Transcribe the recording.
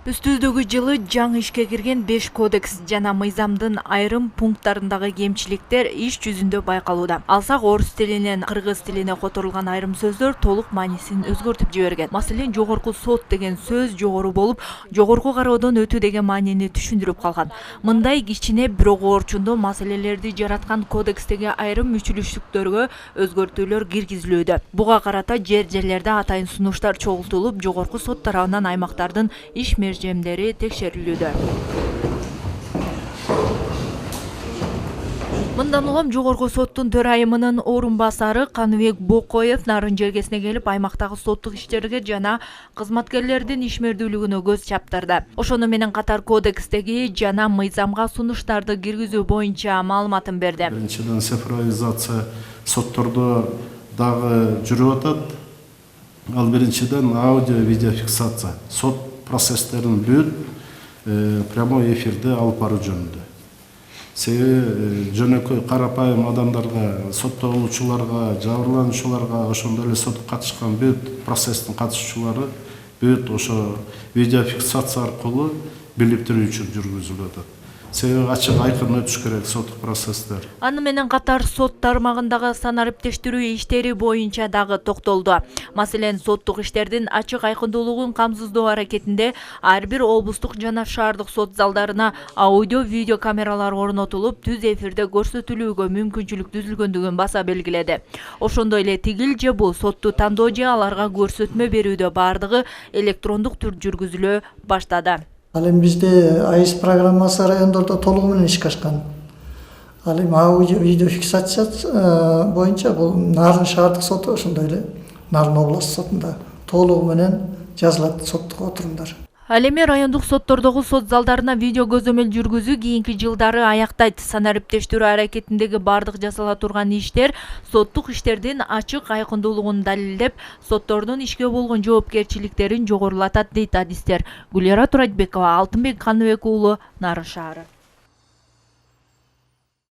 Үстүздөгү жылы жаңы ишке кирген 5 кодекс жана мыйзамдын айрым пункттарындагы кемчиликтер иш жүзүндө байкалууда. Алсак, орус тилинен кыргыз тилине которулган айрым сөздөр толук маанисин өзгөртүп жиберген. Маселен, жогорку сот деген сөз жогору болуп, жогорку кароодон өтүү деген маанини түшүндүрүп калган. Мындай кичине бирок орчундуу маселелерди жараткан кодекстеги айрым мүчүлүштүктөргө өзгөртүүлөр киргизилүүдө. Буга карата жерлерде атайын сунуштар чогултулуп, жогорку сот тарабынан аймактардын иш мерземдери текшерилүүдө. Мындан улам жогорку соттун төрайымынын орун басары Каныбек Бокоев Нарын жергесине келип, аймактагы соттук иштерге жана кызматкерлердин ишмердүүлүгүнө көз чаптырды. Ошону менен катар кодекстеги жана мыйзамга сунуштарды киргизүү боюнча маалыматын берди. Биринчиден, цифровизация соттордо дагы жүрүп атат. Ал биринчиден аудио видеофиксация. Сот процесстерин бүт прямой эфирде алып баруу жөнүндө. Себеби жөнөкөй карапайым адамдарга, соттолуучуларга, жабырлануучуларга, ошондой эле сотко катышкан бүт процесстин катышуучулары бүт ошо видеофиксация аркылуу билиптирүү үчүн жүргүзүлүп атат. Себеби ачык айкын өтүш керек соттук процесстер. Аны менен катар сот тармагындагы санариптештирүү иштери боюнча дагы токтолду. Маселен, соттук иштердин ачык айкындуулугун камсыздоо аракетинде ар бир облустук жана шаардык сот залдарына аудио-видео камералар орнотулуп, түз эфирде көрсөтүлүүгө мүмкүнчүлүк түзүлгөндүгүн баса белгиледи. Ошондой эле тигил же бул сотту тандоо же аларга көрсөтмө берүүдө бардыгы электрондук түрдө жүргүзүлө баштады. Ал эми бизде АИС программасы райондордо толугу менен ишке ашкан. Ал эми аудио видео фиксация боюнча бул Нарын шаардык соту, ошондой эле Нарын областык сотунда толугу менен жазылат соттук отурумдар. Ал эми райондук соттордогу сот залдарына видео көзөмөл жүргүзүү кийинки жылдары аяктайт. Санариптештирүү аракетиндеги бардык жасала турган иштер соттук иштердин ачык айкындуулугун далилдеп, соттордун ишке болгон жоопкерчиликтерин жогорулатат дейт адистер. Гүлера Туратбекова, Алтынбек Каныбек уулу, Нарын шаары.